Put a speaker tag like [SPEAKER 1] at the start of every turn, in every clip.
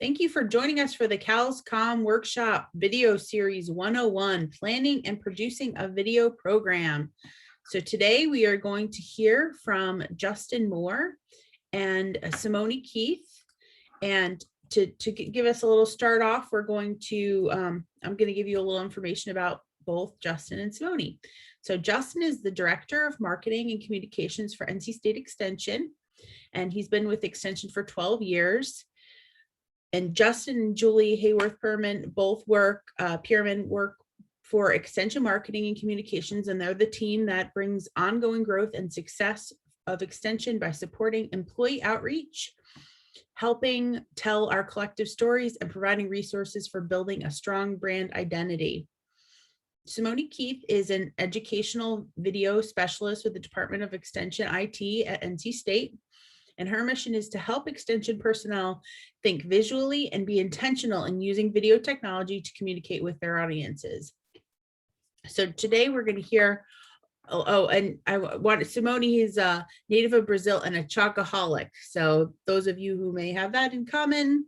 [SPEAKER 1] Thank you for joining us for the CALS Comm Workshop Video Series 101, Planning and Producing a Video Program. So today we are going to hear from Justin Moore and Simone Keith. And to give us a little start off, we're going to, I'm going to give you a little information about both Justin and Simone. So Justin is the Director of Marketing and Communications for NC State Extension, and he's been with Extension for 12 years. And Justin and Julie Hayworth-Perman both work for Extension Marketing and Communications, and they're the team that brings ongoing growth and success of Extension by supporting employee outreach, helping tell our collective stories, and providing resources for building a strong brand identity. Simone Keith is an educational video specialist with the Department of Extension IT at NC State. And her mission is to help Extension personnel think visually and be intentional in using video technology to communicate with their audiences. So today we're going to hear, and I want Simone, he's a native of Brazil and a chocoholic. So those of you who may have that in common,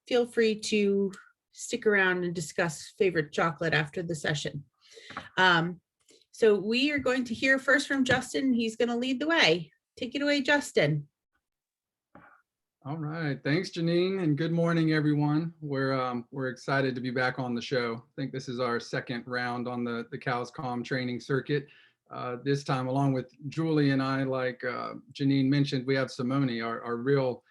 [SPEAKER 1] feel free to stick around and discuss favorite chocolate after the session. So we are going to hear first from Justin. He's going to lead the way. Take it away, Justin.
[SPEAKER 2] All right, thanks, Janine, and good morning, everyone. We're excited to be back on the show. I think this is our second round on the CALS Comm training circuit. This time, along with Julie and I, like Janine mentioned, we have Simone, our real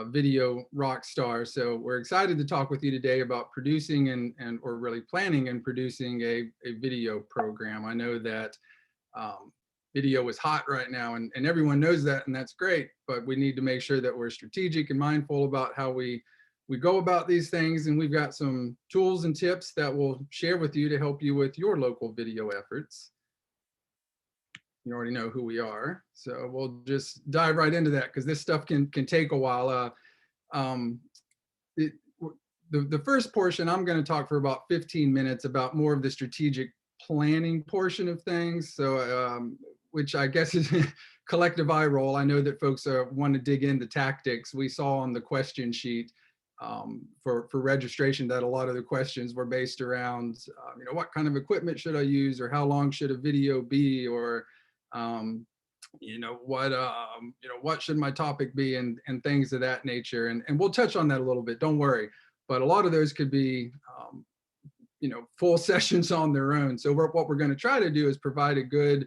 [SPEAKER 2] video rock star. So we're excited to talk with you today about producing or really planning and producing a video program. I know that video is hot right now, and everyone knows that, and that's great, but we need to make sure that we're strategic and mindful about how we go about these things. And we've got some tools and tips that we'll share with you to help you with your local video efforts. You already know who we are, so we'll just dive right into that because this stuff can take a while. The first portion, I'm going to talk for about 15 minutes about more of the strategic planning portion of things. So which I guess is collective eye roll. I know that folks want to dig into tactics. We saw on the question sheet for registration that a lot of the questions were based around, what kind of equipment should I use, or how long should a video be, or what should my topic be, and things of that nature. And we'll touch on that a little bit. Don't worry. But a lot of those could be, full sessions on their own. So what we're going to try to do is provide a good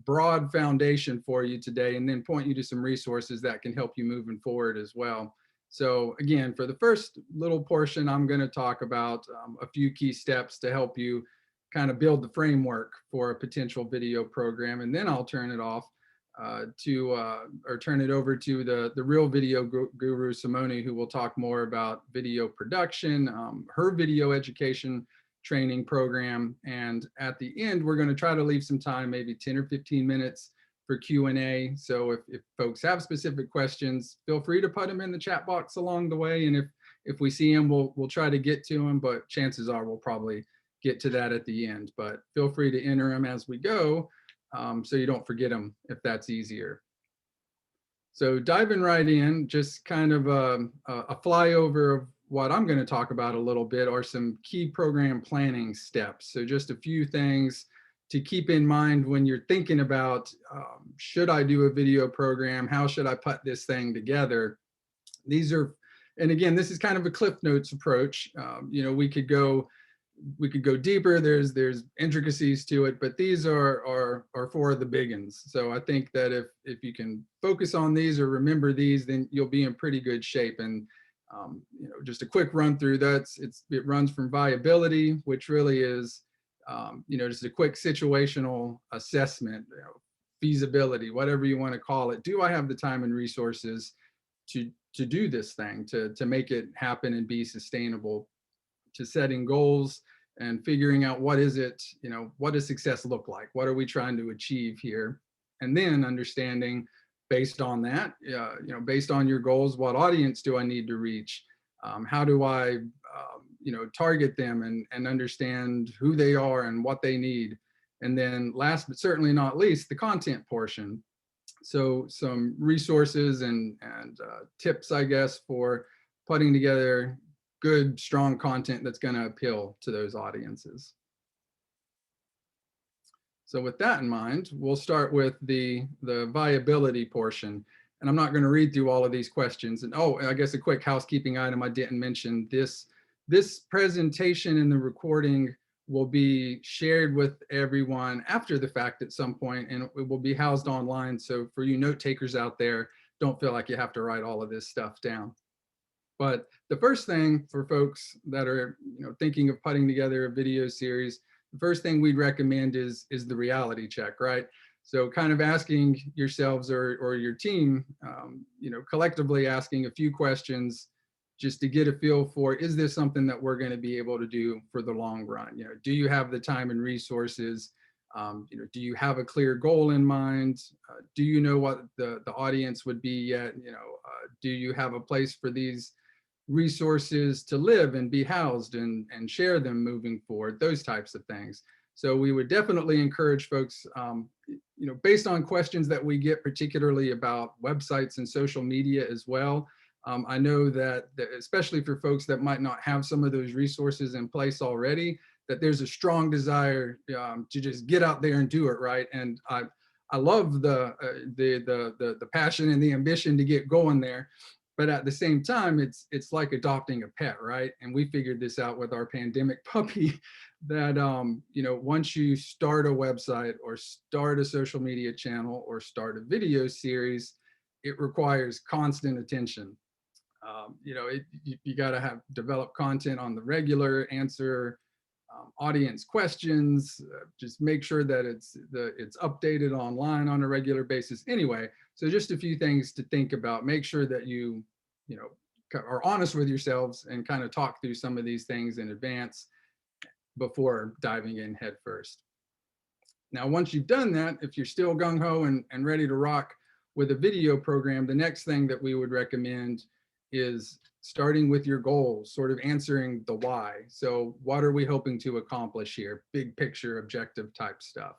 [SPEAKER 2] broad foundation for you today, and then point you to some resources that can help you moving forward as well. So again, for the first little portion, I'm going to talk about a few key steps to help you kind of build the framework for a potential video program, and then I'll turn it off turn it over to the real video guru, Simone, who will talk more about video production, her video education training program. And at the end, we're going to try to leave some time, maybe 10 or 15 minutes for Q&A. So if folks have specific questions, feel free to put them in the chat box along the way. And if we see them, we'll try to get to them, but chances are we'll probably get to that at the end. But feel free to enter them as we go, so you don't forget them if that's easier. So diving right in, just kind of a flyover of what I'm going to talk about a little bit are some key program planning steps. So just a few things to keep in mind when you're thinking about, should I do a video program? How should I put this thing together? These are, and again, this is kind of a Cliff Notes approach. We could go deeper. There's intricacies to it, but these are for the big ones. So I think that if you can focus on these or remember these, then you'll be in pretty good shape. And just a quick run through it runs from viability, which really is just a quick situational assessment, feasibility, whatever you want to call it. Do I have the time and resources to do this thing, to make it happen and be sustainable? To setting goals and figuring out what is it, what does success look like? What are we trying to achieve here? And then understanding based on that, based on your goals, what audience do I need to reach? How do I, target them and understand who they are and what they need? And then last but certainly not least, the content portion. So some resources and tips, I guess, for putting together good, strong content that's going to appeal to those audiences. So with that in mind, we'll start with the viability portion. And I'm not going to read through all of these questions. And oh, I guess a quick housekeeping item I didn't mention. This presentation and the recording will be shared with everyone after the fact at some point, and it will be housed online. So for you note takers out there, don't feel like you have to write all of this stuff down. But the first thing for folks that are thinking of putting together a video series, the first thing we'd recommend is the reality check, right? So kind of asking yourselves or your team, collectively asking a few questions just to get a feel for, is this something that we're going to be able to do for the long run? Do you have the time and resources? Do you have a clear goal in mind? Do you know what the audience would be yet? Do you have a place for these resources to live and be housed and share them moving forward, those types of things. So we would definitely encourage folks, based on questions that we get, particularly about websites and social media as well. I know that especially for folks that might not have some of those resources in place already, that there's a strong desire to just get out there and do it, right? And I love the passion and the ambition to get going there. But at the same time, it's like adopting a pet, right? And we figured this out with our pandemic puppy that, once you start a website or start a social media channel or start a video series, it requires constant attention. You got to develop content on the regular, answer audience questions, just make sure that it's updated online on a regular basis. Anyway, so just a few things to think about. Make sure that you are honest with yourselves and kind of talk through some of these things in advance before diving in head first. Now, once you've done that, if you're still gung-ho and ready to rock with a video program, the next thing that we would recommend is starting with your goals, sort of answering the why. So what are we hoping to accomplish here? Big picture, objective type stuff.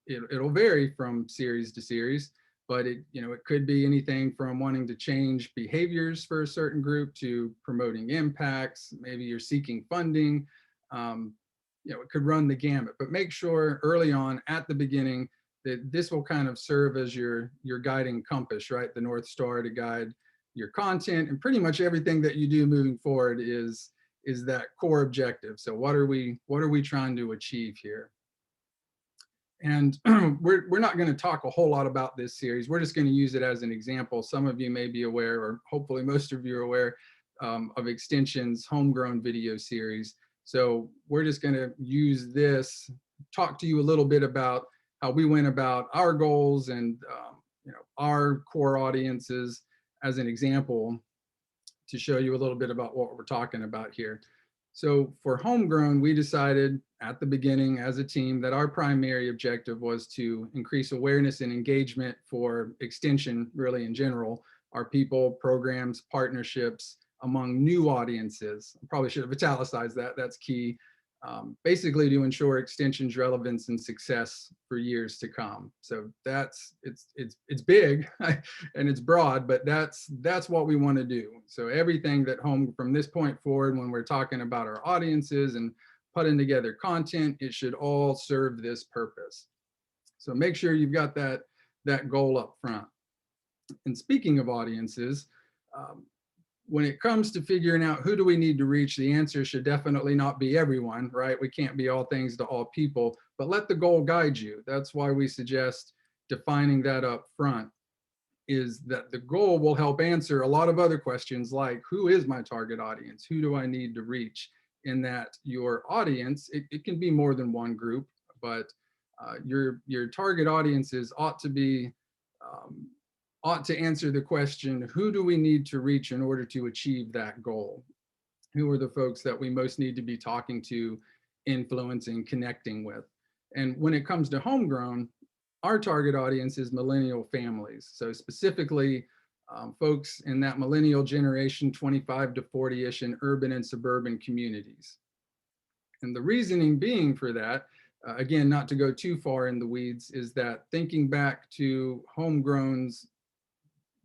[SPEAKER 2] It'll vary from series to series, but it could be anything from wanting to change behaviors for a certain group to promoting impacts. Maybe you're seeking funding. It could run the gamut, but make sure early on at the beginning that this will kind of serve as your guiding compass, right? The North Star to guide your content, and pretty much everything that you do moving forward is that core objective. So what are we trying to achieve here? And we're not going to talk a whole lot about this series. We're just going to use it as an example. Some of you may be aware, or hopefully most of you are aware, of Extension's Homegrown video series. So we're just going to use this, talk to you a little bit about how we went about our goals and our core audiences as an example to show you a little bit about what we're talking about here. So for Homegrown, we decided at the beginning as a team that our primary objective was to increase awareness and engagement for Extension, really in general, our people, programs, partnerships among new audiences. I probably should have italicized that, that's key. Basically to ensure Extension's relevance and success for years to come. So it's big and it's broad, but that's what we want to do. So everything that from this point forward, when we're talking about our audiences and putting together content, it should all serve this purpose. So make sure you've got that goal up front. And speaking of audiences, when it comes to figuring out who do we need to reach, the answer should definitely not be everyone, right? We can't be all things to all people, but let the goal guide you. That's why we suggest defining that up front, is that the goal will help answer a lot of other questions like, who is my target audience? Who do I need to reach? In that your audience, it can be more than one group, but your target audiences ought to answer the question, who do we need to reach in order to achieve that goal? Who are the folks that we most need to be talking to, influencing, connecting with? And when it comes to Homegrown, our target audience is millennial families. So specifically, folks in that millennial generation, 25 to 40-ish in urban and suburban communities. And the reasoning being for that, again, not to go too far in the weeds, is that thinking back to Homegrown's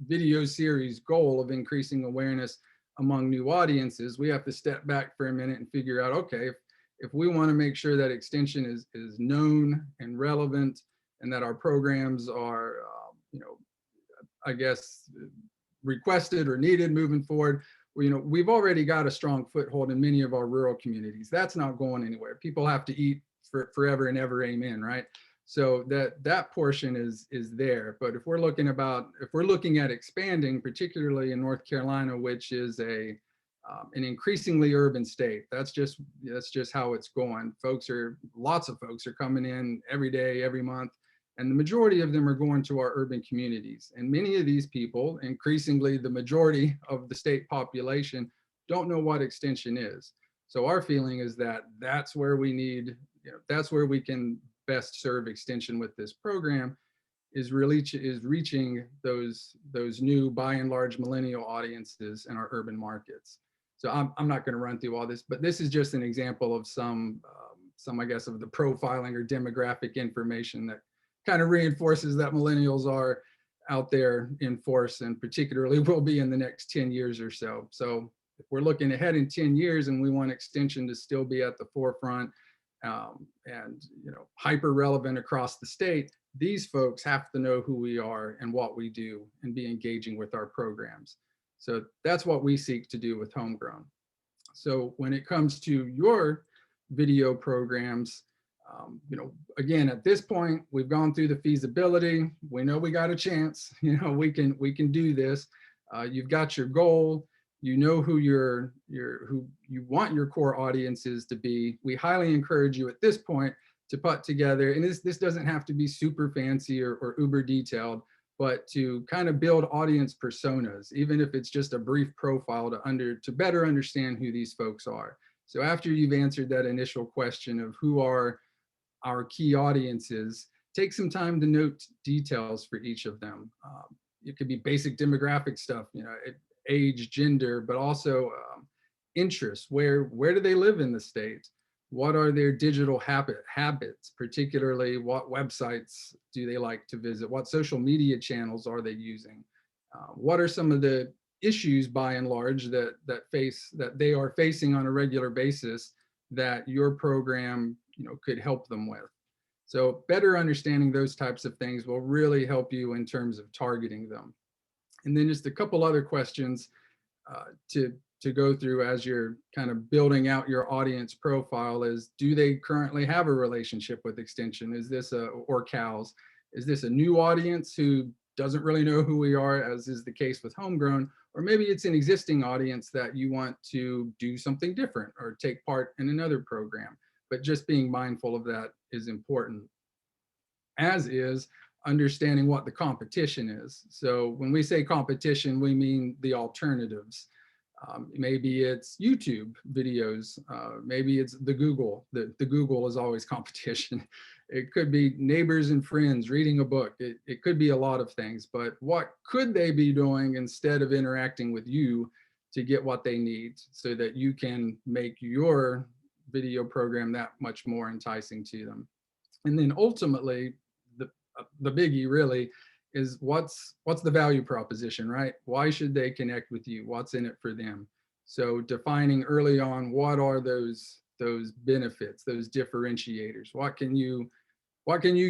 [SPEAKER 2] video series goal of increasing awareness among new audiences, we have to step back for a minute and figure out, okay, if we want to make sure that extension is known and relevant, and that our programs are, I guess, requested or needed moving forward, we've already got a strong foothold in many of our rural communities. That's not going anywhere. People have to eat for forever and ever, amen, right? So that portion is there. But if we're looking at expanding, particularly in North Carolina, which is an increasingly urban state, that's just how it's going. Lots of folks are coming in every day, every month, and the majority of them are going to our urban communities. And many of these people, increasingly the majority of the state population, don't know what extension is. So our feeling is that that's where we can best serve extension with this program, is reaching those new, by and large, millennial audiences in our urban markets. So I'm not going to run through all this, but this is just an example of some I guess, of the profiling or demographic information that kind of reinforces that millennials are out there in force, and particularly will be in the next 10 years or so. So if we're looking ahead in 10 years and we want extension to still be at the forefront, and hyper relevant across the state, these folks have to know who we are and what we do and be engaging with our programs. So that's what we seek to do with Homegrown. So when it comes to your video programs, again, at this point, we've gone through the feasibility. We know we got a chance. We can do this. You've got your goal. You know who who you want your core audiences to be. We highly encourage you at this point to put together, and this doesn't have to be super fancy or uber detailed, but to kind of build audience personas, even if it's just a brief profile to better understand who these folks are. So after you've answered that initial question of who are our key audiences, take some time to note details for each of them. It could be basic demographic stuff, age, gender, but also interests. Where do they live in the state? What are their digital habits, particularly what websites do they like to visit? What social media channels are they using? What are some of the issues, by and large, that they are facing on a regular basis that your program could help them with? So better understanding those types of things will really help you in terms of targeting them. And then just a couple other questions to go through as you're kind of building out your audience profile is, do they currently have a relationship with Extension? Or CALS? Is this a new audience who doesn't really know who we are, as is the case with Homegrown? Or maybe it's an existing audience that you want to do something different or take part in another program. But just being mindful of that is important, as is understanding what the competition is. So when we say competition, we mean the alternatives. Maybe it's YouTube videos. Maybe it's the Google. The Google is always competition. It could be neighbors and friends reading a book. It could be a lot of things, but what could they be doing instead of interacting with you to get what they need so that you can make your video program that much more enticing to them? And then ultimately, the biggie really is what's the value proposition, right? Why should they connect with you? What's in it for them? So defining early on, what are those benefits, those differentiators? What can you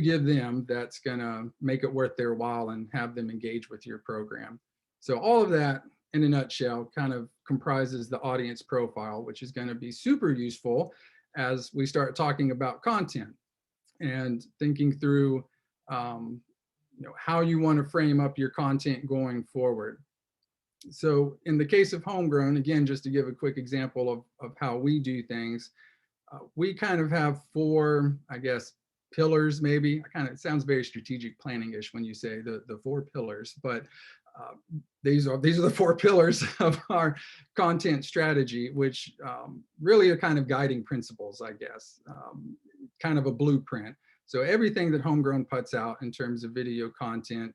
[SPEAKER 2] give them that's gonna make it worth their while and have them engage with your program? So all of that in a nutshell kind of comprises the audience profile, which is gonna be super useful as we start talking about content and thinking through how you want to frame up your content going forward. So in the case of Homegrown, again, just to give a quick example of how we do things, we kind of have 4, I guess, pillars maybe. It sounds very strategic planning-ish when you say the 4 pillars, but these are the 4 pillars of our content strategy, which really are kind of guiding principles, I guess, kind of a blueprint. So everything that Homegrown puts out in terms of video content,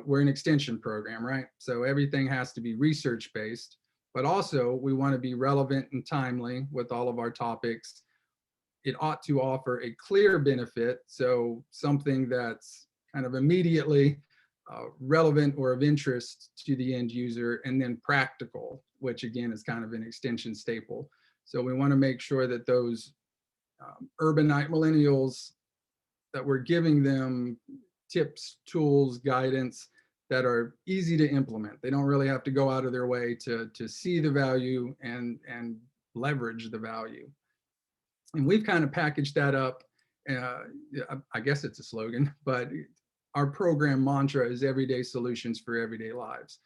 [SPEAKER 2] we're an extension program, right? So everything has to be research-based, but also we want to be relevant and timely with all of our topics. It ought to offer a clear benefit, so something that's kind of immediately relevant or of interest to the end user, and then practical, which again is kind of an extension staple. So we want to make sure that those urbanite millennials, that we're giving them tips, tools, guidance that are easy to implement. They don't really have to go out of their way to see the value and leverage the value. And we've kind of packaged that up. I guess it's a slogan, but our program mantra is everyday solutions for everyday lives.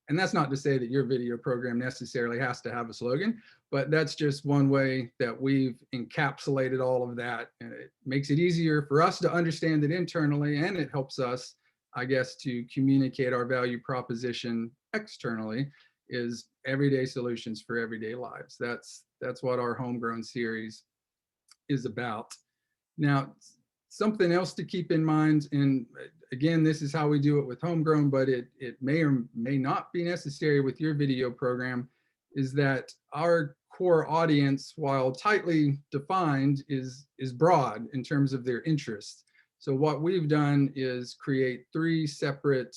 [SPEAKER 2] And that's not to say that your video program necessarily has to have a slogan, but that's just one way that we've encapsulated all of that. And it makes it easier for us to understand it internally, and it helps us, I guess, to communicate our value proposition externally, is everyday solutions for everyday lives. That's what our Homegrown series is about. Now, something else to keep in mind, and again, this is how we do it with Homegrown, but it may or may not be necessary with your video program, is that our core audience, while tightly defined, is broad in terms of their interests. So what we've done is create 3 separate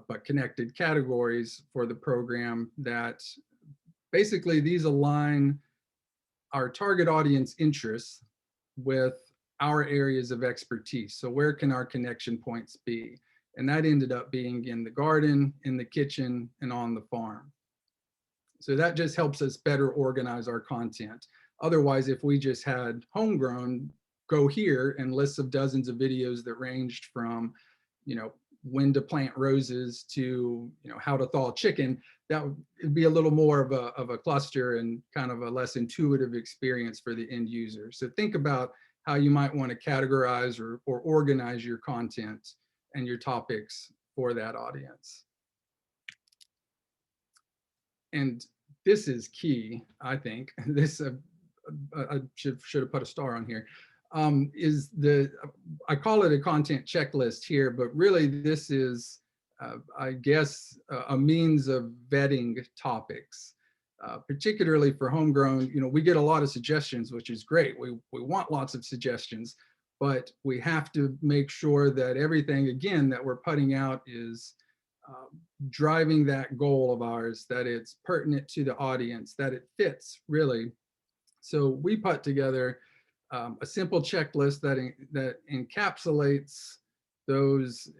[SPEAKER 2] but connected categories for the program that basically these align our target audience interests with our areas of expertise. So where can our connection points be? And that ended up being in the garden, in the kitchen, and on the farm. So that just helps us better organize our content. Otherwise, if we just had Homegrown go here and lists of dozens of videos that ranged from, when to plant roses to, how to thaw chicken, that would be a little more of a cluster and kind of a less intuitive experience for the end user. So think about how you might want to categorize or organize your content and your topics for that audience. And this is key, I think. This I should have put a star on here. I call it a content checklist here, but really this is, I guess, a means of vetting topics. Particularly for Homegrown, we get a lot of suggestions, which is great. We want lots of suggestions, but we have to make sure that everything, again, that we're putting out is driving that goal of ours, that it's pertinent to the audience, that it fits really. So we put together a simple checklist that encapsulates those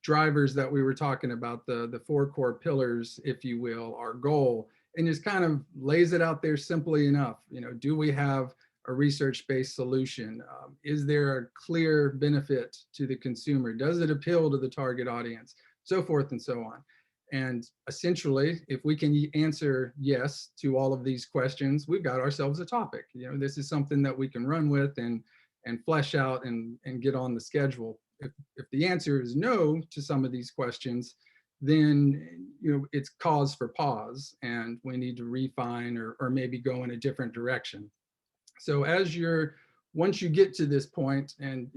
[SPEAKER 2] drivers that we were talking about, the 4 core pillars, if you will, our goal, and just kind of lays it out there simply enough. Do we have a research-based solution? Is there a clear benefit to the consumer? Does it appeal to the target audience? So forth and so on. And essentially, if we can answer yes to all of these questions, we've got ourselves a topic. This is something that we can run with and flesh out and get on the schedule. If the answer is no to some of these questions, then it's cause for pause, and we need to refine or maybe go in a different direction. So once you get to this point, and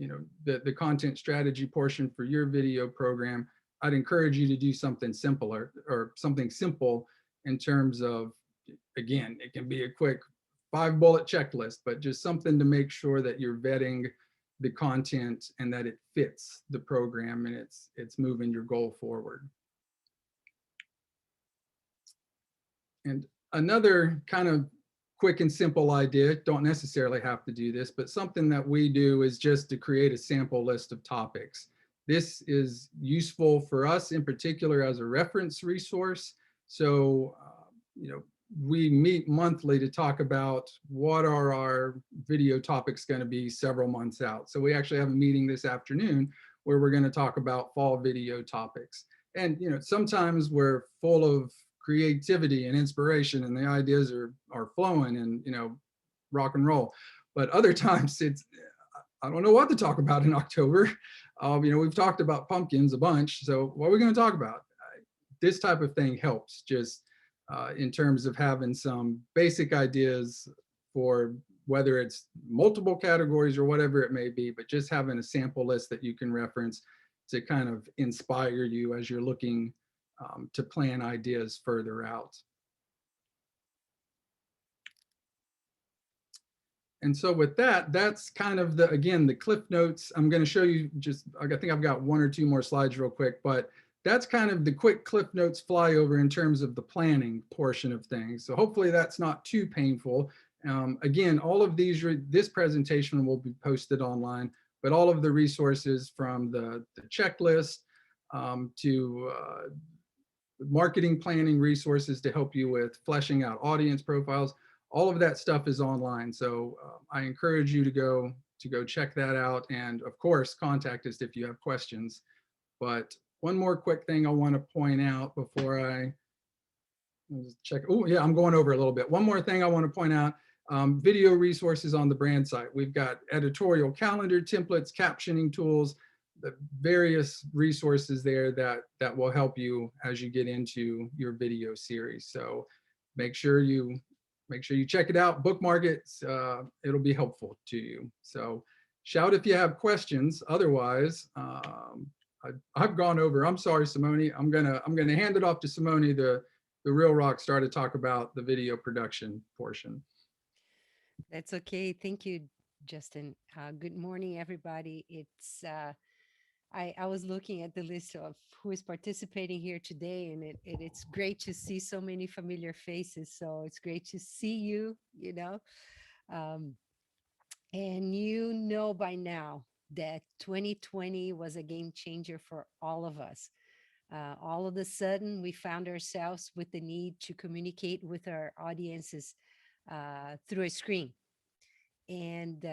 [SPEAKER 2] the content strategy portion for your video program, I'd encourage you to do something simpler or something simple in terms of, again, it can be a quick 5-bullet checklist, but just something to make sure that you're vetting the content and that it fits the program and it's moving your goal forward. And another kind of quick and simple idea, don't necessarily have to do this, but something that we do is just to create a sample list of topics. This is useful for us in particular as a reference resource. So, we meet monthly to talk about what are our video topics going to be several months out. So we actually have a meeting this afternoon where we're going to talk about fall video topics. And, sometimes we're full of creativity and inspiration and the ideas are flowing and, rock and roll. But other times I don't know what to talk about in October. We've talked about pumpkins a bunch. So what are we going to talk about? This type of thing helps just in terms of having some basic ideas for whether it's multiple categories or whatever it may be, but just having a sample list that you can reference to kind of inspire you as you're looking to plan ideas further out. And so with that, that's kind of again, the cliff notes. I'm going to show you just, I think I've got one or two more slides real quick, but that's kind of the quick cliff notes flyover in terms of the planning portion of things. So hopefully that's not too painful. Again, all of this presentation will be posted online, but all of the resources from the checklist to marketing planning resources to help you with fleshing out audience profiles, all of that stuff is online. So I encourage you to go check that out. And of course, contact us if you have questions. But one more quick thing I want to point out before I check. Oh yeah, I'm going over a little bit. One more thing I want to point out, video resources on the brand site. We've got editorial calendar templates, captioning tools, the various resources there that will help you as you get into your video series. So make sure you check it out, bookmark it. It'll be helpful to you. So shout if you have questions. Otherwise, I've gone over. I'm sorry, Simone. I'm gonna hand it off to Simone, the real rock star, to talk about the video production portion.
[SPEAKER 3] That's okay. Thank you, Justin. Good morning, everybody. I was looking at the list of who is participating here today, and it's great to see so many familiar faces. So it's great to see you, um, and by now that 2020 was a game changer for all of us. All of a sudden, we found ourselves with the need to communicate with our audiences through a screen, and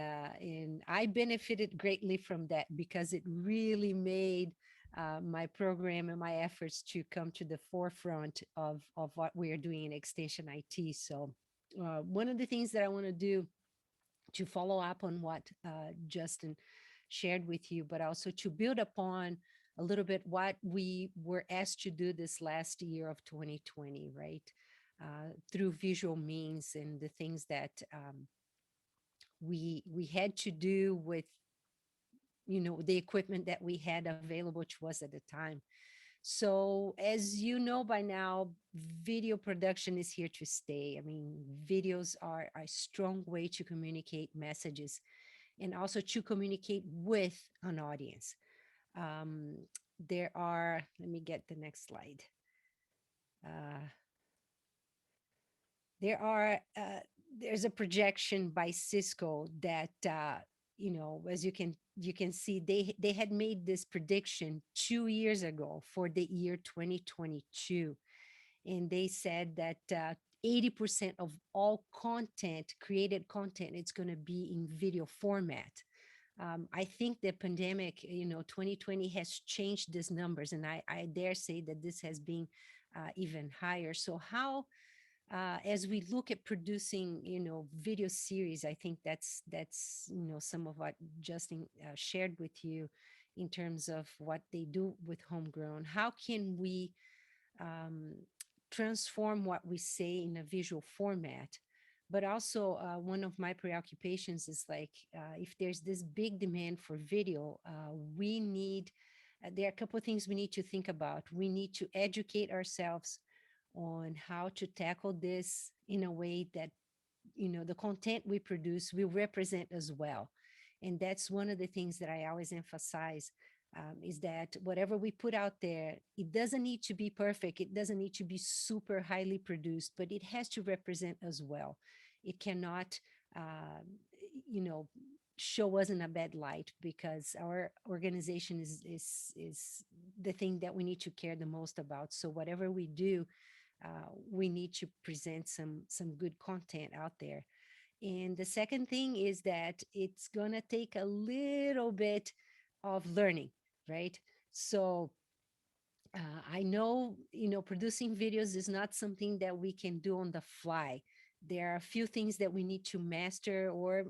[SPEAKER 3] I benefited greatly from that because it really made my program and my efforts to come to the forefront of what we are doing in Extension IT. So one of the things that I want to do to follow up on what Justin shared with you, but also to build upon a little bit what we were asked to do this last year of 2020, right? Through visual means and the things that we had to do with the equipment that we had available to us at the time. So as you know by now, video production is here to stay. I mean, videos are a strong way to communicate messages and also to communicate with an audience. um, there are, let me get the next slide. uh, there are there's a projection by Cisco that as you can see, they had made this prediction 2 years ago for the year 2022, and they said that 80% of all content, created content, it's going to be in video format. I think the pandemic, 2020 has changed these numbers, and I dare say that this has been even higher. So how as we look at producing video series, I think that's some of what Justin shared with you in terms of what they do with Homegrown. How can we um, transform what we say in a visual format? But also, one of my preoccupations is like, if there's this big demand for video, we need there are a couple of things we need to think about. We need to educate ourselves on how to tackle this in a way that the content we produce will represent as well. And that's one of the things that I always emphasize, is that whatever we put out there, it doesn't need to be perfect, it doesn't need to be super highly produced, but it has to represent as well. It cannot uh, you know show us in a bad light, because our organization is the thing that we need to care the most about. So whatever we do, we need to present some good content out there. And the second thing is that it's gonna take a little bit of learning, right? So I know, producing videos is not something that we can do on the fly. There are a few things that we need to master, or,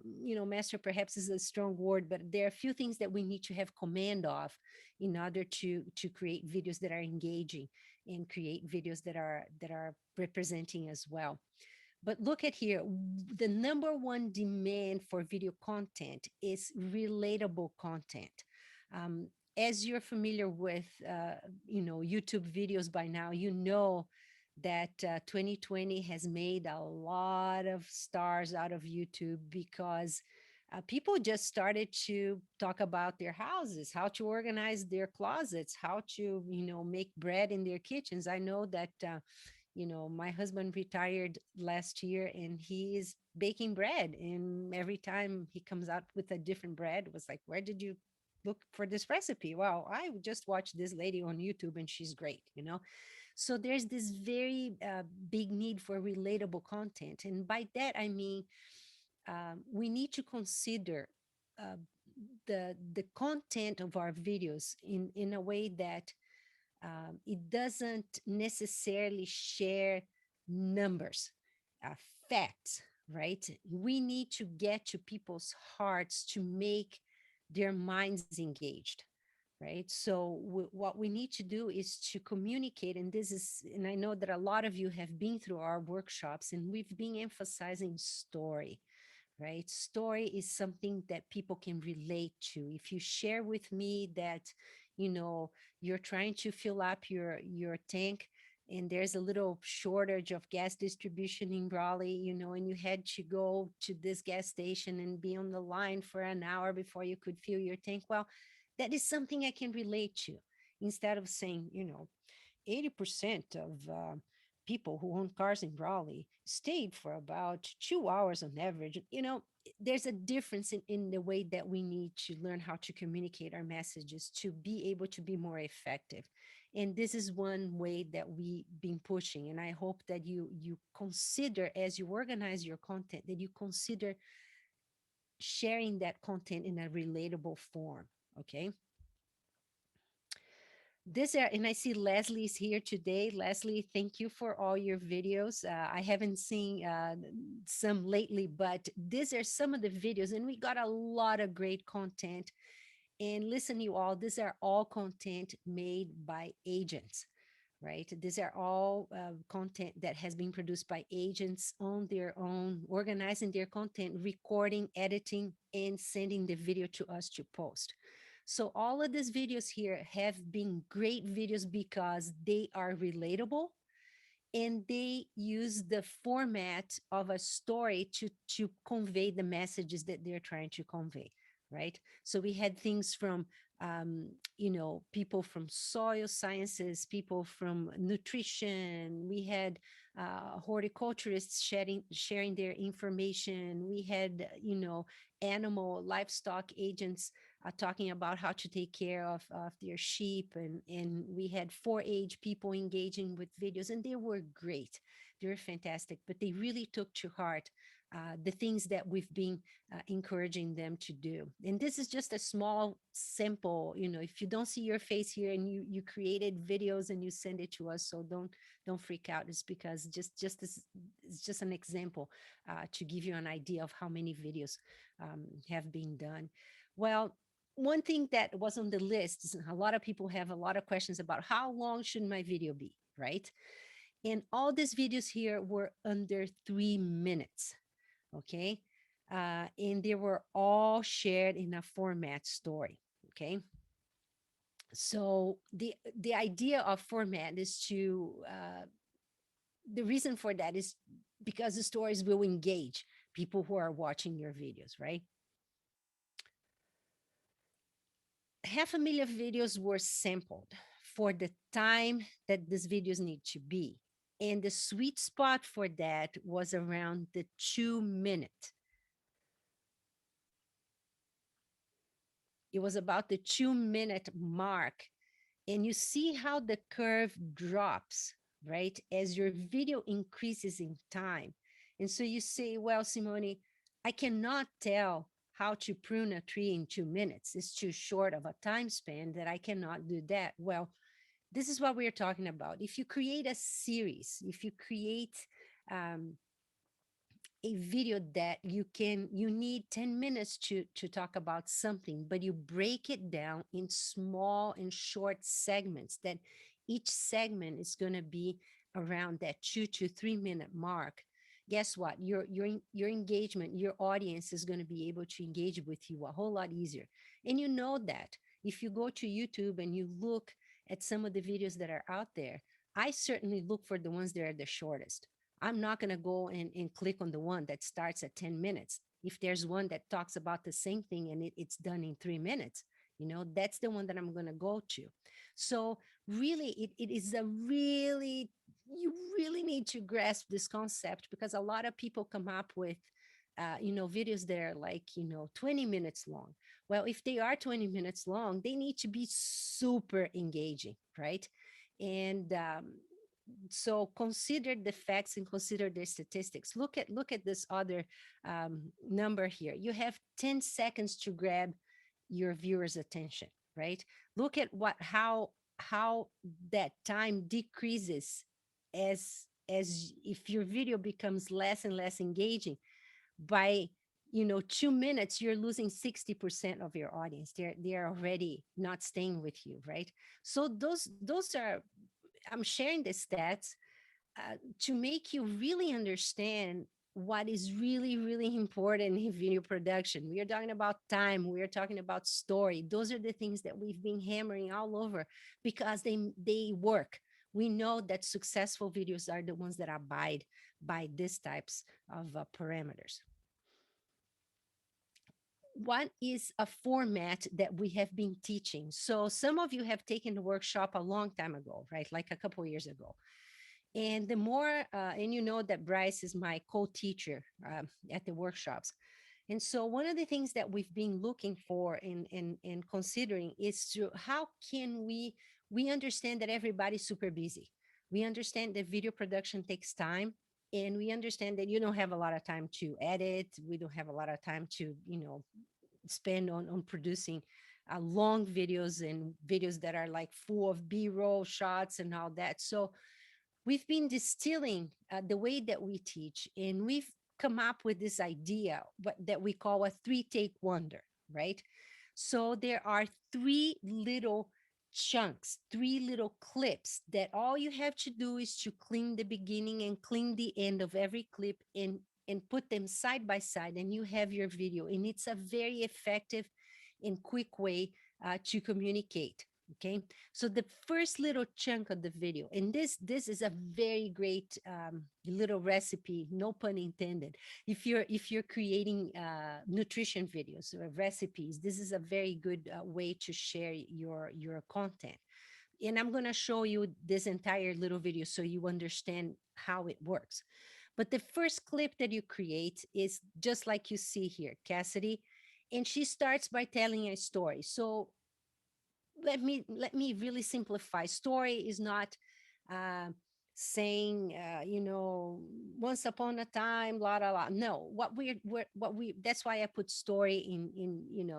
[SPEAKER 3] master perhaps is a strong word, but there are a few things that we need to have command of in order to create videos that are engaging and create videos that are representing as well. But look at here, the number one demand for video content is relatable content. Um, as you're familiar with, YouTube videos by now, that 2020 has made a lot of stars out of YouTube because people just started to talk about their houses, how to organize their closets, how to, make bread in their kitchens. I know that, my husband retired last year and he is baking bread. And every time he comes out with a different bread, it was like, where did you look for this recipe? Well, I just watched this lady on YouTube and she's great. So there's this very big need for relatable content. And by that, I mean, we need to consider uh, the content of our videos in a way that it doesn't necessarily share numbers, uh, facts, right? We need to get to people's hearts to make their minds engaged, right? So what we need to do is to communicate, and I know that a lot of you have been through our workshops, and we've been emphasizing story, right? Story is something that people can relate to. If you share with me that, you're trying to fill up your tank and there's a little shortage of gas distribution in Raleigh, and you had to go to this gas station and be on the line for an hour before you could fill your tank. Well, that is something I can relate to, instead of saying, 80% of people who own cars in Raleigh stayed for about 2 hours on average. There's a difference in the way that we need to learn how to communicate our messages to be able to be more effective. And this is one way that we've been pushing. And I hope that you consider, as you organize your content, that you consider sharing that content in a relatable form. Okay. And I see Leslie's here today. Leslie, thank you for all your videos. I haven't seen some lately, but these are some of the videos, and we got a lot of great content. And listen, you all, these are all content made by agents, right? These are all content that has been produced by agents on their own, organizing their content, recording, editing, and sending the video to us to post. So all of these videos here have been great videos because they are relatable and they use the format of a story to convey the messages that they're trying to convey, right? So we had things from people from soil sciences, people from nutrition. We had horticulturists sharing their information. We had animal livestock agents talking about how to take care of their sheep, and we had 4-H people engaging with videos, and they were great. They were fantastic, but they really took to heart the things that we've been encouraging them to do. And this is just a small simple, if you don't see your face here and you created videos and you send it to us, so don't freak out. It's because just this, it's just an example to give you an idea of how many videos have been done. Well, one thing that was on the list is a lot of people have a lot of questions about how long should my video be, right? And all these videos here were under 3 minutes, okay? And they were all shared in a format story, okay? So the idea of format is the reason for that is because the stories will engage people who are watching your videos, right? 500,000 videos were sampled for the time that these videos need to be. And the sweet spot for that was around the 2 minute. It was about the 2 minute mark. And you see how the curve drops, right? As your video increases in time. And so you say, well, Simone, I cannot tell how to prune a tree in 2 minutes. It's too short of a time span that I cannot do that. Well, this is what we're talking about. If you create a series, if you create um, a video that you need 10 minutes to talk about something, but you break it down in small and short segments, that each segment is going to be around that 2 to 3 minute mark. Guess what? Your engagement, your audience is going to be able to engage with you a whole lot easier. And you know that if you go to YouTube and you look at some of the videos that are out there, I certainly look for the ones that are the shortest. I'm not going to go and click on the one that starts at 10 minutes. If there's one that talks about the same thing and it's done in 3 minutes, that's the one that I'm going to go to. So really, it is a really, you really need to grasp this concept, because a lot of people come up with, videos that are like, 20 minutes long. Well, if they are 20 minutes long, they need to be super engaging, right? And so consider the facts and consider the statistics. Look at this other number here. You have 10 seconds to grab your viewer's attention, right? Look at how that time decreases as if your video becomes less and less engaging. By 2 minutes, you're losing 60% of your audience. They're already not staying with you, right? So those are, I'm sharing the stats to make you really understand what is really, really important in video production. We are talking about time. We are talking about story. Those are the things that we've been hammering all over because they work. We know that successful videos are the ones that abide by these types of parameters. What is a format that we have been teaching? So some of you have taken the workshop a long time ago, right? Like a couple of years ago. And the more, and you know that Bryce is my co-teacher at the workshops. And so one of the things that we've been looking for and considering is to how can we understand that everybody's super busy. We understand that video production takes time, and we understand that you don't have a lot of time to edit. We don't have a lot of time to, spend on producing long videos and videos that are like full of B-roll shots and all that. So we've been distilling the way that we teach, and we've come up with this idea that we call a 3-take wonder, right? So there are 3 little chunks, 3 little clips that all you have to do is to clean the beginning and clean the end of every clip and put them side by side, and you have your video. And it's a very effective and quick way to communicate. Okay, so the first little chunk of the video, and this is a very great little recipe, no pun intended. If you're creating nutrition videos or recipes, this is a very good way to share your content. And I'm going to show you this entire little video so you understand how it works. But the first clip that you create is just like you see here, Cassidy, and she starts by telling a story. So let me really simplify. Story is not uh, saying once upon a time, la la la. No, what we that's why I put story in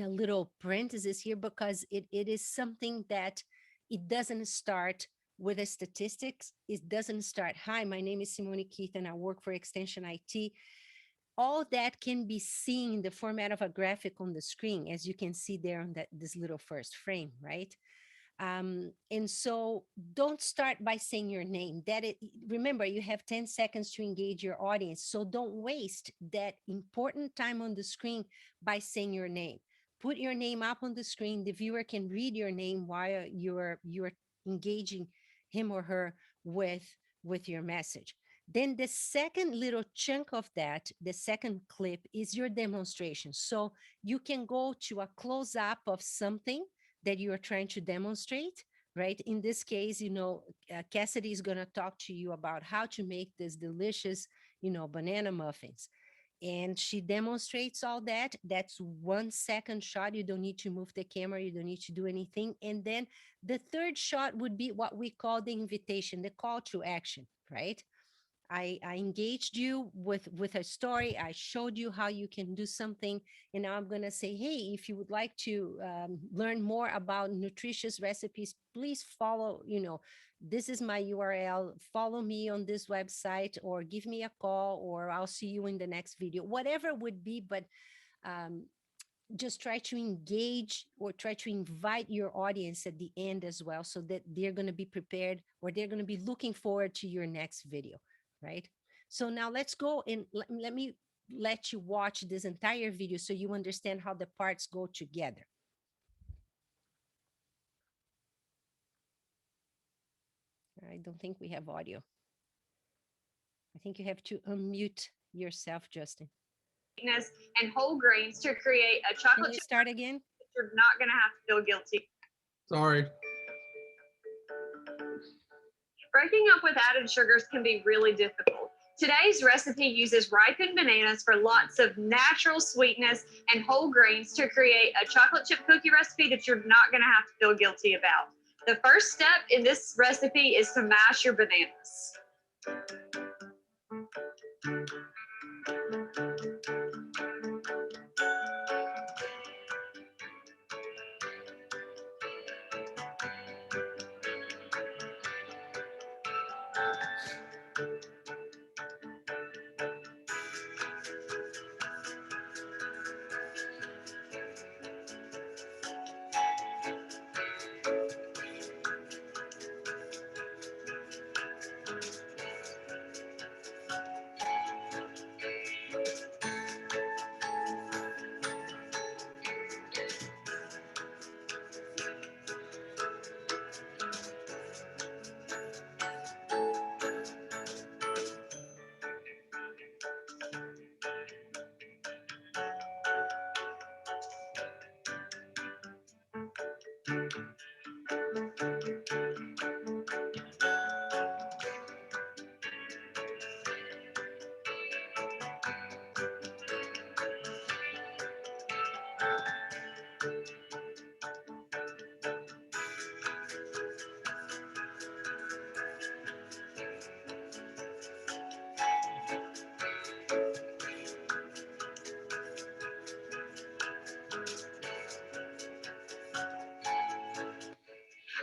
[SPEAKER 3] a little parenthesis here, because it is something that it doesn't start with the statistics. It doesn't start, hi, my name is Simone Keith and I work for Extension IT. All that can be seen in the format of a graphic on the screen, as you can see there on this little first frame, right? And so don't start by saying your name. Remember, you have 10 seconds to engage your audience. So don't waste that important time on the screen by saying your name. Put your name up on the screen. The viewer can read your name while you're engaging him or her with your message. Then the second little chunk of that, the second clip, is your demonstration. So you can go to a close-up of something that you are trying to demonstrate, right? In this case, Cassidy is going to talk to you about how to make this delicious, banana muffins. And she demonstrates all that. That's 1 second shot. You don't need to move the camera. You don't need to do anything. And then the third shot would be what we call the invitation, the call to action, right? I engaged you with a story. I showed you how you can do something. And now I'm going to say, hey, if you would like to learn more about nutritious recipes, please follow, this is my URL. Follow me on this website, or give me a call, or I'll see you in the next video, whatever would be. But just try to engage or try to invite your audience at the end as well, so that they're going to be prepared, or they're going to be looking forward to your next video. Right? So now let's go and let me let you watch this entire video so you understand how the parts go together. I don't think we have audio. I think you have to unmute yourself, Justin.
[SPEAKER 4] And whole grains to create a chocolate
[SPEAKER 3] Can you start again?
[SPEAKER 4] chip you're not going to have to feel guilty.
[SPEAKER 2] Sorry.
[SPEAKER 4] Breaking up with added sugars can be really difficult. Today's recipe uses ripened bananas for lots of natural sweetness and whole grains to create a chocolate chip cookie recipe that you're not going to have to feel guilty about. The first step in this recipe is to mash your bananas.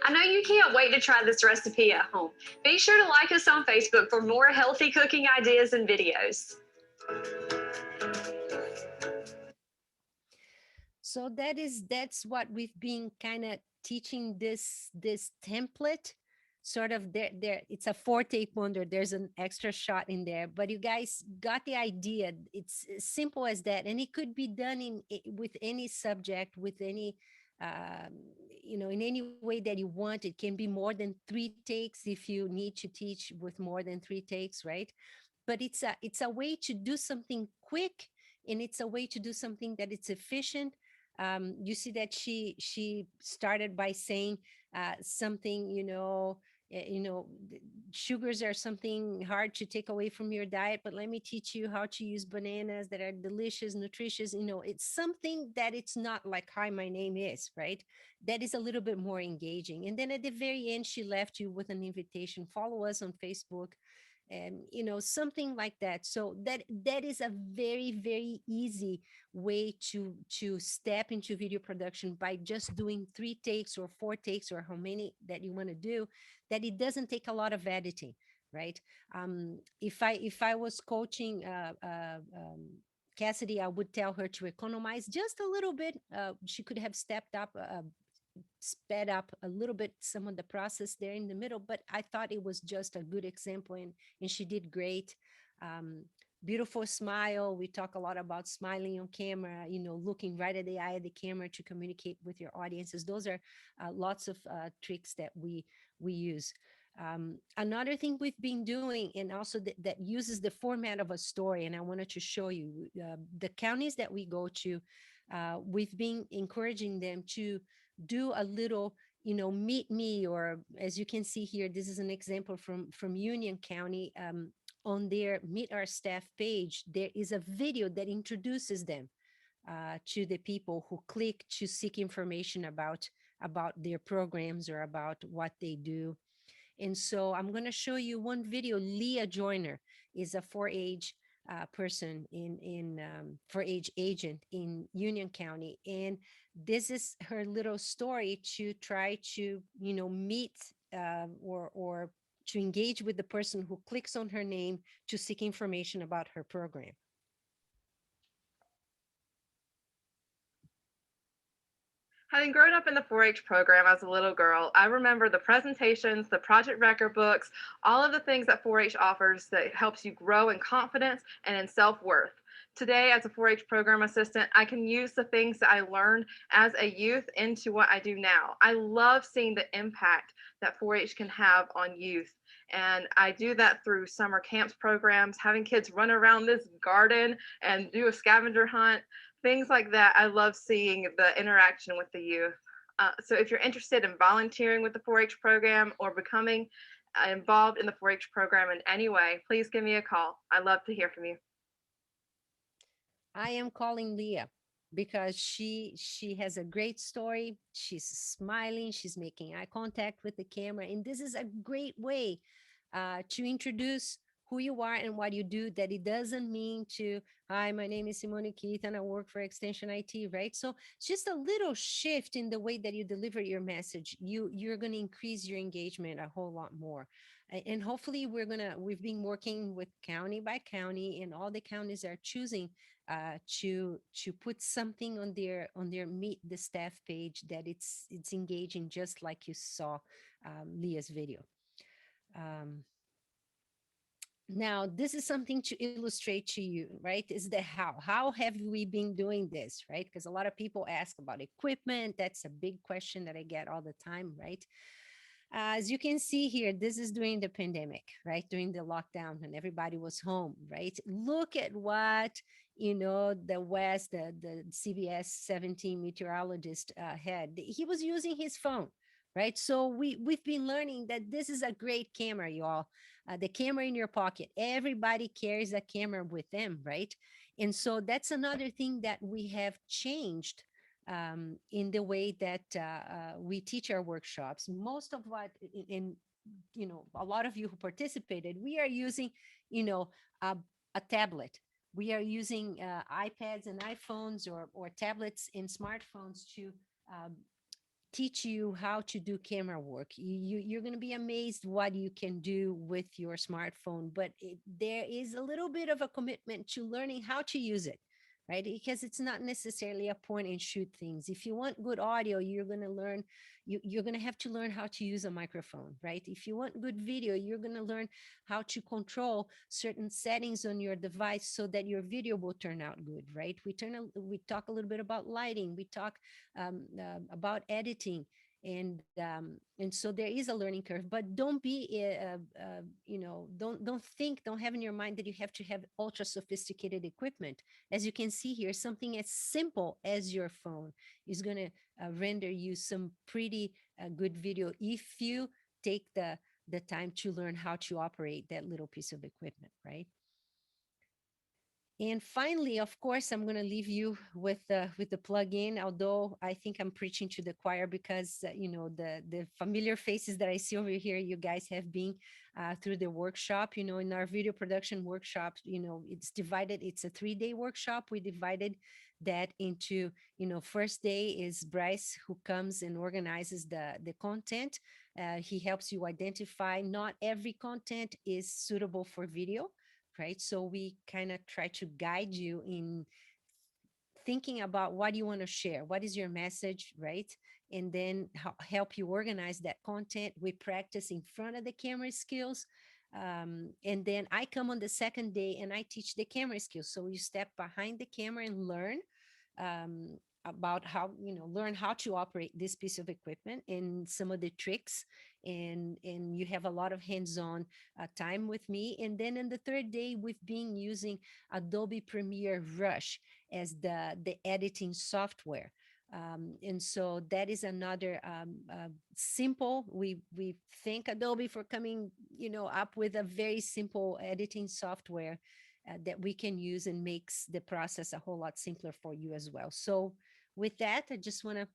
[SPEAKER 4] I know you can't wait to try this recipe at home. Be sure to like us on Facebook for more healthy cooking ideas and videos.
[SPEAKER 3] So that's what we've been kind of teaching, this template. Sort of there it's a 4-tape wonder. There's an extra shot in there, but you guys got the idea. It's as simple as that, and it could be done with any subject, with any in any way that you want. It can be more than 3 takes if you need to teach with more than 3 takes, right? But it's a way to do something quick, and it's a way to do something that it's efficient. You see that she started by saying something, sugars are something hard to take away from your diet, but let me teach you how to use bananas that are delicious, nutritious. It's something that it's not like, hi, my name is, right? That is a little bit more engaging. And then at the very end, she left you with an invitation: follow us on Facebook, and something like that. So that is a very, very easy way to step into video production, by just doing 3 takes or 4 takes, or how many that you want to do, that it doesn't take a lot of editing, right? If I was coaching Cassidy, I would tell her to economize just a little bit. She could have stepped up, sped up a little bit some of the process there in the middle, but I thought it was just a good example, and she did great. Beautiful smile. We talk a lot about smiling on camera, looking right at the eye of the camera to communicate with your audiences. Those are lots of tricks that we use. Another thing we've been doing, and also that uses the format of a story, and I wanted to show you the counties that we go to. We've been encouraging them to do a little, meet me, or as you can see here, this is an example from Union County. On their Meet Our Staff page, there is a video that introduces them to the people who click to seek information about their programs or about what they do. And so I'm going to show you one video. Leah Joyner is a 4-H person in 4-H agent in Union County, and this is her little story to try to meet or to engage with the person who clicks on her name to seek information about her program.
[SPEAKER 5] Having grown up in the 4-H program as a little girl, I remember the presentations, the project record books, all of the things that 4-H offers that helps you grow in confidence and in self-worth. Today, as a 4-H program assistant, I can use the things that I learned as a youth into what I do now. I love seeing the impact that 4-H can have on youth. And I do that through summer camps programs, having kids run around this garden and do a scavenger hunt, things like that. I love seeing the interaction with the youth. So if you're interested in volunteering with the 4-H program or becoming involved in the 4-H program in any way, please give me a call. I'd love to hear from you.
[SPEAKER 3] I am calling Leah because she has a great story. She's smiling, she's making eye contact with the camera, and this is a great way to introduce who you are and what you do. That it doesn't mean to, hi, my name is Simone Keith and I work for Extension IT, right? So it's just a little shift in the way that you deliver your message. You're going to increase your engagement a whole lot more. And hopefully we've been working with county by county, and all the counties are choosing to put something on their Meet the Staff page that it's engaging, just like you saw Leah's video. Now, this is something to illustrate to you, right? Is the how. How have we been doing this, right? Because a lot of people ask about equipment. That's a big question that I get all the time, right? As you can see here, this is during the pandemic, right? During the lockdown when everybody was home, right? Look at what, the West, the CBS 17 meteorologist had. He was using his phone, right? So we've been learning that this is a great camera, y'all. The camera in your pocket. Everybody carries a camera with them, right? And so that's another thing that we have changed in the way that we teach our workshops. Most of what in a lot of you who participated, we are using a tablet. We are using iPads and iPhones or tablets and smartphones to teach you how to do camera work. You're going to be amazed what you can do with your smartphone, but there is a little bit of a commitment to learning how to use it, right? Because it's not necessarily a point and shoot things. If you want good audio, you're going to learn, you're going to have to learn how to use a microphone, right? If you want good video, you're going to learn how to control certain settings on your device so that your video will turn out good, right? We talk a little bit about lighting. We talk about editing. And so there is a learning curve, but don't be, don't have in your mind that you have to have ultra sophisticated equipment. As you can see here, something as simple as your phone is going to render you some pretty good video if you take the time to learn how to operate that little piece of equipment, right? And finally, of course, I'm going to leave you with the plug-in, although I think I'm preaching to the choir because, the familiar faces that I see over here, you guys have been through the workshop, in our video production workshop, it's divided. It's a 3-day workshop. We divided that into, first day is Bryce, who comes and organizes the content. He helps you identify not every content is suitable for video. Right. So we kind of try to guide you in thinking about what you want to share. What is your message, right? And then help you organize that content. We practice in front of the camera skills. And then I come on the second day and I teach the camera skills. So you step behind the camera and learn about how, learn how to operate this piece of equipment and some of the tricks. And you have a lot of hands-on time with me. And then in the third day, we've been using Adobe Premiere Rush as the editing software. And so that is another simple, we thank Adobe for coming, up with a very simple editing software that we can use and makes the process a whole lot simpler for you as well. So with that, I just want to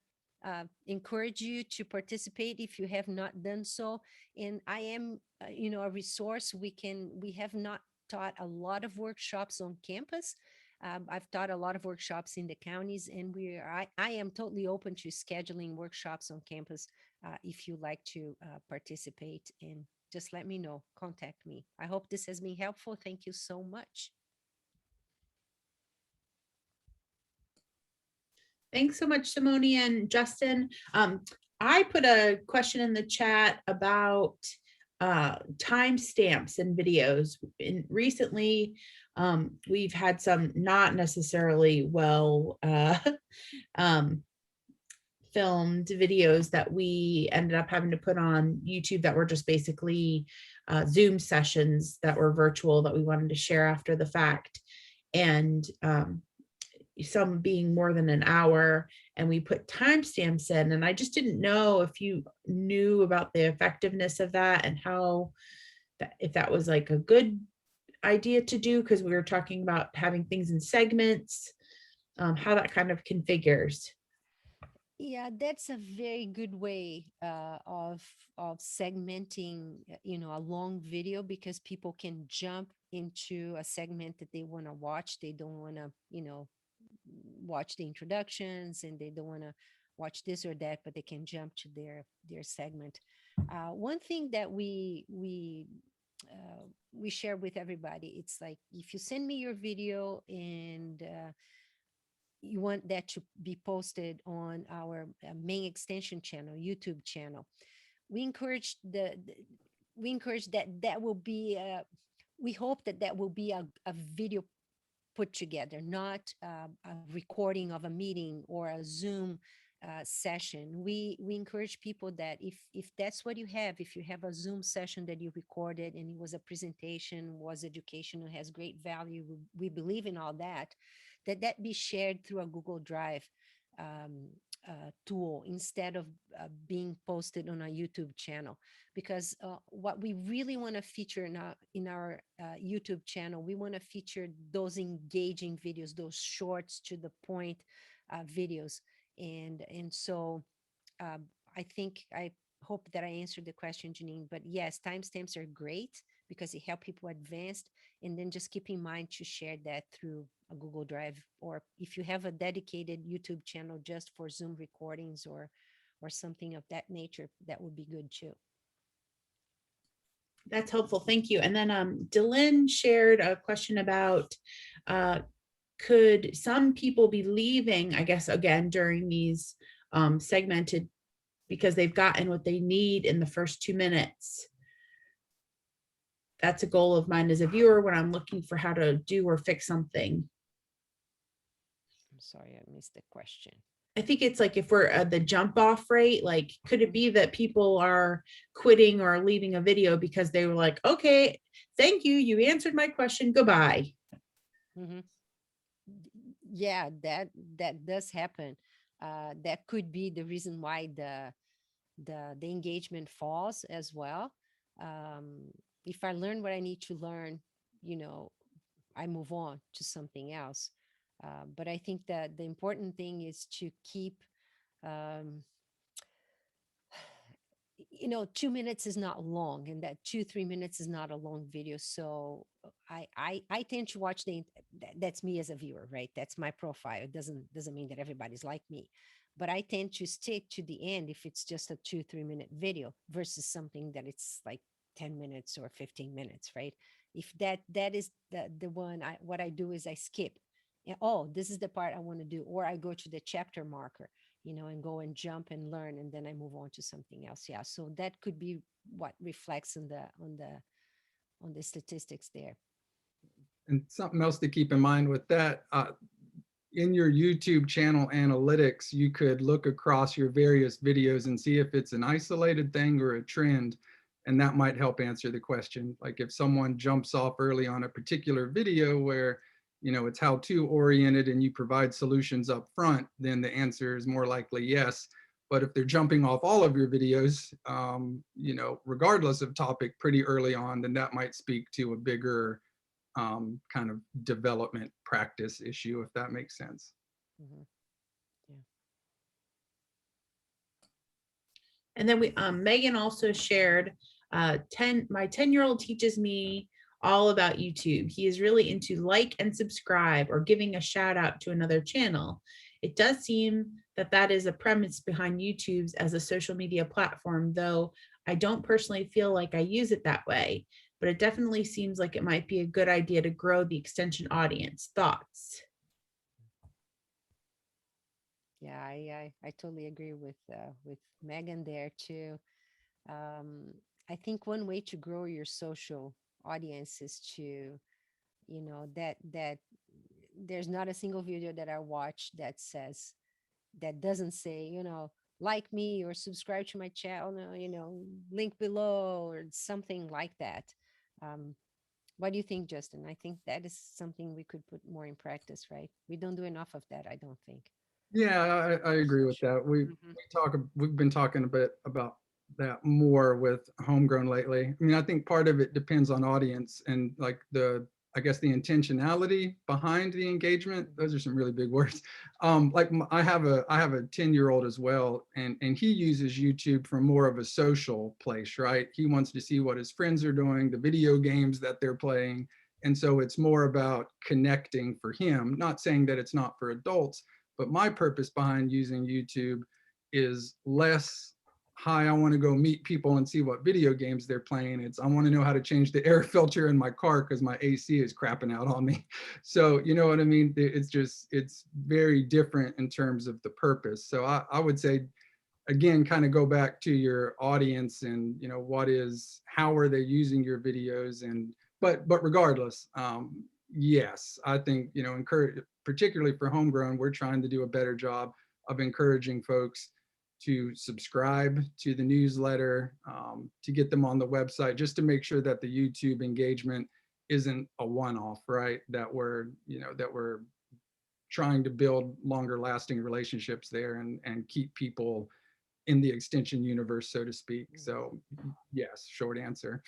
[SPEAKER 3] encourage you to participate if you have not done so. And I am, a resource. We have not taught a lot of workshops on campus. I've taught a lot of workshops in the counties, and I am totally open to scheduling workshops on campus if you like to participate. And just let me know, contact me. I hope this has been helpful. Thank you so much.
[SPEAKER 1] Thanks so much, Simone and Justin. I put a question in the chat about timestamps in videos. And recently, we've had some not necessarily well filmed videos that we ended up having to put on YouTube that were just basically Zoom sessions that were virtual that we wanted to share after the fact. And some being more than an hour, and we put timestamps in. And I just didn't know if you knew about the effectiveness of that and how that, if that was like a good idea to do, because we were talking about having things in segments, how that kind of configures.
[SPEAKER 3] Yeah, that's a very good way of segmenting, a long video, because people can jump into a segment that they want to watch. They don't want to, watch the introductions, and they don't want to watch this or that, but they can jump to their segment. One thing that we share with everybody, it's like, if you send me your video and you want that to be posted on our main extension channel, YouTube channel, we encourage we encourage that will be we hope that will be a video put together, not a recording of a meeting or a Zoom session. We encourage people that if that's what you have, if you have a Zoom session that you recorded and it was a presentation, was educational, has great value, we believe in all that, that be shared through a Google Drive um, tool, instead of being posted on a YouTube channel. Because what we really want to feature in our YouTube channel, we want to feature those engaging videos, those shorts to the point videos. And so I think, I hope that I answered the question, Janine. But yes, timestamps are great because it help people advance. And then just keep in mind to share that through a Google Drive, or if you have a dedicated YouTube channel just for Zoom recordings or something of that nature, that would be good too.
[SPEAKER 1] That's helpful. Thank you. And then Dylan shared a question about could some people be leaving, I guess, again, during these segmented, because they've gotten what they need in the first 2 minutes. That's a goal of mine as a viewer when I'm looking for how to do or fix something.
[SPEAKER 3] I'm sorry, I missed the question.
[SPEAKER 1] I think it's like, if we're at the jump off rate, like, could it be that people are quitting or leaving a video because they were like, okay, thank you, you answered my question, goodbye.
[SPEAKER 3] Mm-hmm. Yeah, that does happen. That could be the reason why the engagement falls as well. If I learn what I need to learn, I move on to something else. But I think that the important thing is to keep, um, 2 minutes is not long, and that 2 3 minutes is not a long video. So I tend to watch that's me as a viewer, right? That's my profile. It doesn't mean that everybody's like me, but I tend to stick to the end if it's just a 2 3 minute video versus something that it's like 10 minutes or 15 minutes, right? If that is the one, what I do is I skip. Yeah, oh, this is the part I want to do, or I go to the chapter marker, and go and jump and learn, and then I move on to something else. Yeah, so that could be what reflects on the statistics there.
[SPEAKER 2] And something else to keep in mind with that, in your YouTube channel analytics, you could look across your various videos and see if it's an isolated thing or a trend, and that might help answer the question. Like if someone jumps off early on a particular video where it's how-to oriented and you provide solutions up front, then the answer is more likely yes. But if they're jumping off all of your videos, regardless of topic pretty early on, then that might speak to a bigger kind of development practice issue, if that makes sense.
[SPEAKER 3] Mm-hmm. Yeah.
[SPEAKER 1] And then Megan also shared, my 10-year-old teaches me all about YouTube. He is really into like and subscribe or giving a shout out to another channel. It does seem that is a premise behind YouTube's as a social media platform, though I don't personally feel like I use it that way, but it definitely seems like it might be a good idea to grow the extension audience. Thoughts?
[SPEAKER 3] Yeah, I totally agree with Megan there too. I think one way to grow your social audience is to, that there's not a single video that I watch that doesn't say, like me or subscribe to my channel, you know, link below or something like that. What do you think, Justin? I think that is something we could put more in practice, right? We don't do enough of that, I don't think.
[SPEAKER 2] Yeah, I agree with that. We've been talking a bit about that more with Homegrown lately. I mean, I think part of it depends on audience and like I guess the intentionality behind the engagement. Those are some really big words. Like I have a 10-year-old as well, and he uses YouTube for more of a social place, right? He wants to see what his friends are doing, the video games that they're playing. And so it's more about connecting for him, not saying that it's not for adults, but my purpose behind using YouTube is less, hi, I want to go meet people and see what video games they're playing. It's, I want to know how to change the air filter in my car because my AC is crapping out on me. So, you know what I mean? It's very different in terms of the purpose. So I would say, again, kind of go back to your audience and, you know, how are they using your videos? And, but regardless, yes, I think, you know, particularly for Homegrown, we're trying to do a better job of encouraging folks to subscribe to the newsletter, to get them on the website, just to make sure that the YouTube engagement isn't a one-off, right? That we're trying to build longer lasting relationships there and keep people in the extension universe, so to speak. So yes, short answer.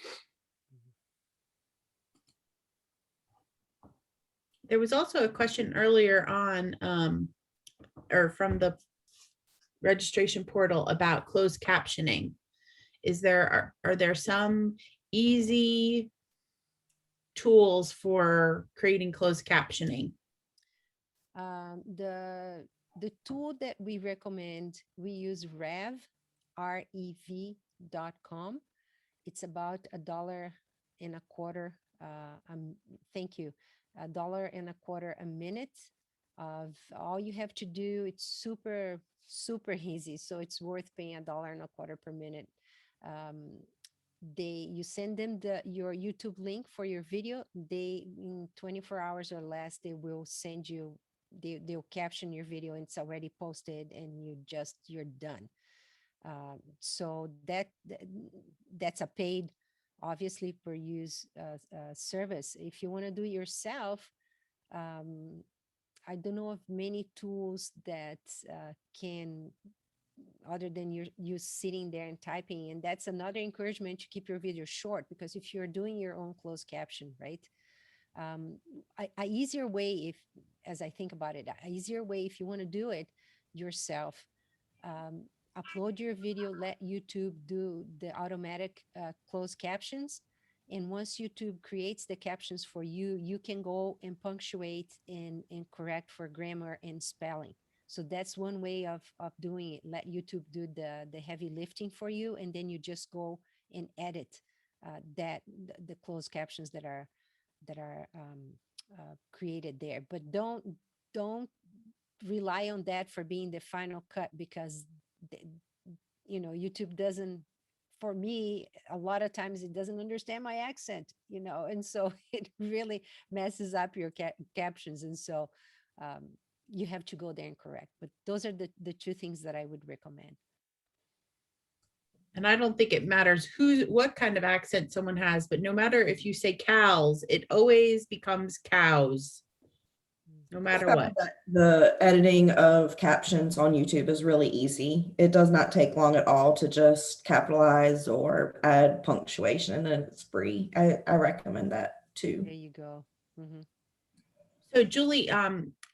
[SPEAKER 1] There was also a question earlier on, or from the registration portal about closed captioning. Are there some easy tools for creating closed captioning?
[SPEAKER 3] The tool that we recommend, we use rev.com. It's about $1.25. Thank you. $1.25 a minute. Of all you have to do, it's super easy. So it's worth paying $1.25 per minute. You send them your YouTube link for your video. They, in 24 hours or less, they will send you, they'll caption your video and it's already posted and you're done. So that's a paid, obviously, per use service. If you want to do it yourself, I don't know of many tools that can, other than you sitting there and typing. And that's another encouragement to keep your video short, because if you're doing your own closed caption, right? A easier way, as I think about it, a easier way, if you want to do it yourself, upload your video, let YouTube do the automatic closed captions. And once YouTube creates the captions for you, you can go and punctuate and correct for grammar and spelling. So that's one way of doing it. Let YouTube do the heavy lifting for you, and then you just go and edit the closed captions that are created there. But don't rely on that for being the final cut, because YouTube doesn't, for me, a lot of times it doesn't understand my accent, and so it really messes up your captions. And so you have to go there and correct. But those are the two things that I would recommend.
[SPEAKER 1] And I don't think it matters what kind of accent someone has, but no matter if you say CALS, it always becomes cows, no matter what.
[SPEAKER 6] The editing of captions on YouTube is really easy. It does not take long at all to just capitalize or add punctuation, and it's free. I recommend that too.
[SPEAKER 3] There you go. Mm-hmm.
[SPEAKER 1] So Julie,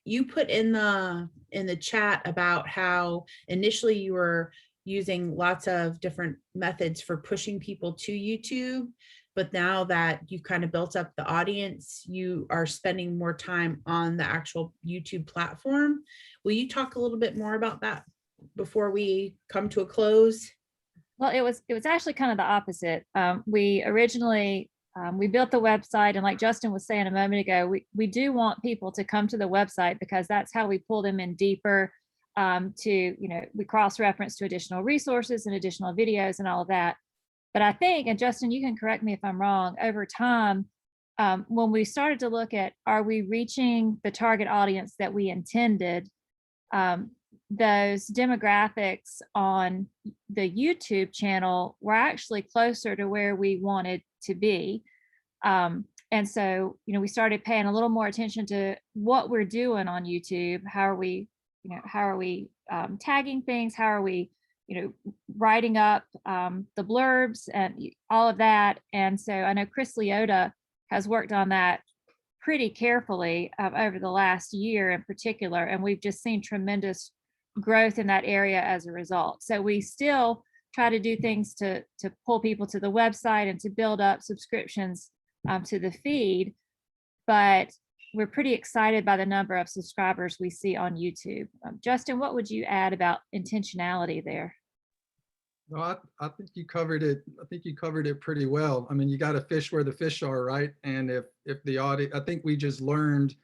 [SPEAKER 1] you put in the chat about how initially you were using lots of different methods for pushing people to YouTube, but now that you've kind of built up the audience, you are spending more time on the actual YouTube platform. Will you talk a little bit more about that before we come to a close?
[SPEAKER 7] Well, it was actually kind of the opposite. We originally we built the website, and like Justin was saying a moment ago, we do want people to come to the website because that's how we pull them in deeper. We cross-reference to additional resources and additional videos and all of that. But I think, and Justin, you can correct me if I'm wrong, over time, when we started to look at, are we reaching the target audience that we intended? those demographics on the YouTube channel were actually closer to where we wanted to be. And so, we started paying a little more attention to what we're doing on YouTube. How are we, tagging things? How are we, writing up the blurbs and all of that. And so I know Chris Leota has worked on that pretty carefully over the last year in particular, and we've just seen tremendous growth in that area as a result. So we still try to do things to pull people to the website and to build up subscriptions to the feed, but we're pretty excited by the number of subscribers we see on YouTube. Justin, what would you add about intentionality there?
[SPEAKER 2] Well, I think you covered it. I think you covered it pretty well. I mean, you got to fish where the fish are, right? And if the audience, I think we just learned,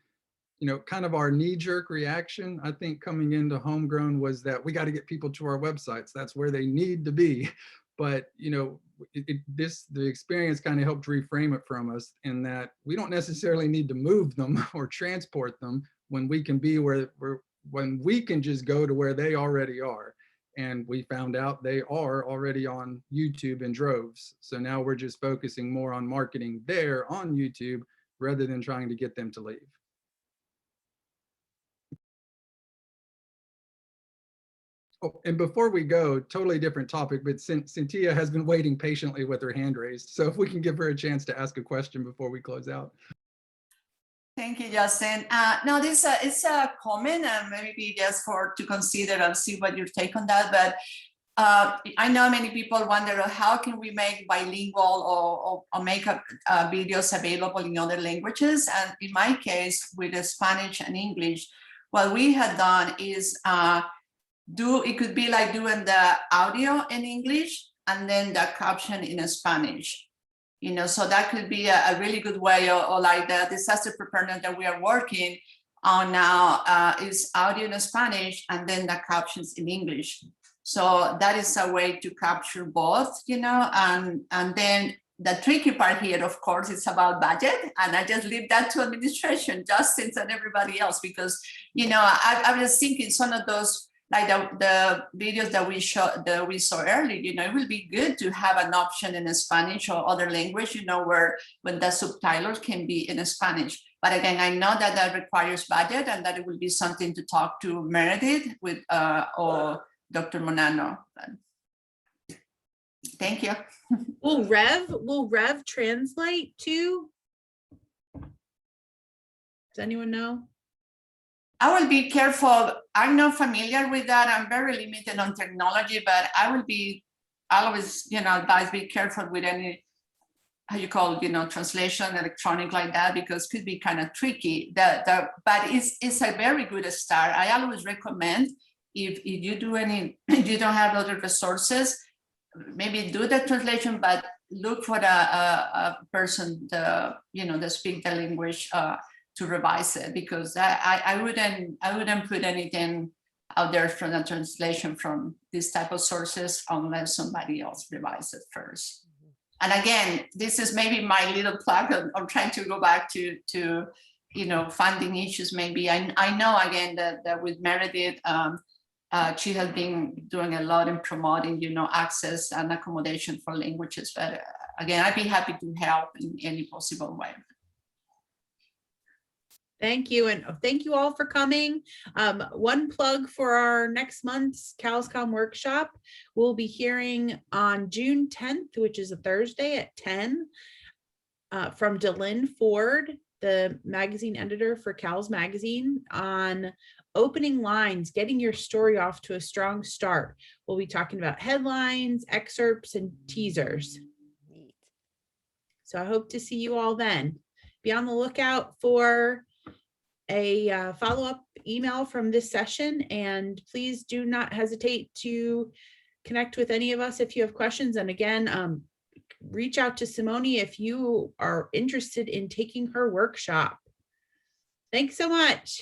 [SPEAKER 2] kind of our knee-jerk reaction, I think, coming into Homegrown was that we got to get people to our websites. That's where they need to be. But, the experience kind of helped reframe it from us in that we don't necessarily need to move them or transport them when we can be when we can just go to where they already are. And we found out they are already on YouTube in droves. So now we're just focusing more on marketing there on YouTube rather than trying to get them to leave. Oh, and before we go, totally different topic, but Cynthia has been waiting patiently with her hand raised. So if we can give her a chance to ask a question before we close out.
[SPEAKER 8] Thank you, Justin. No, this is a comment, maybe just to consider and see what your take on that. But I know many people wonder how can we make bilingual or make videos available in other languages. And in my case, with the Spanish and English, what we had done is it could be like doing the audio in English and then the caption in Spanish. So that could be a really good way, or like the disaster preparedness that we are working on now is audio in Spanish and then the captions in English. So that is a way to capture both, and then the tricky part here, of course, is about budget. And I just leave that to administration, Justin and everybody else, because, I was thinking some of those, like the videos that we saw earlier, it will be good to have an option in Spanish or other language, when the subtitles can be in Spanish. But again, I know that requires budget and that it will be something to talk to Meredith with or Dr. Monano. Thank you.
[SPEAKER 1] Will Rev translate too? Does anyone know?
[SPEAKER 8] I will be careful. I'm not familiar with that. I'm very limited on technology, but I'll always, advise be careful with any, how you call it, translation, electronic like that, because it could be kind of tricky. But it's a very good start. I always recommend if you don't have other resources, maybe do the translation, but look for a person, that speak the language to revise it, because I wouldn't put anything out there from a translation from this type of sources unless somebody else revises it first. And again, this is maybe my little plug on trying to go back to funding issues. Maybe I know again that with Meredith, she has been doing a lot in promoting, access and accommodation for languages. But again, I'd be happy to help in any possible way.
[SPEAKER 1] Thank you. And thank you all for coming. One plug for our next month's CALS Comm workshop. We'll be hearing on June 10th, which is a Thursday at 10, from Delynn Ford, the magazine editor for CALS Magazine, on opening lines, getting your story off to a strong start. We'll be talking about headlines, excerpts, and teasers. So I hope to see you all then. Be on the lookout for a follow-up email from this session, and please do not hesitate to connect with any of us if you have questions. And again, reach out to Simone if you are interested in taking her workshop. Thanks so much.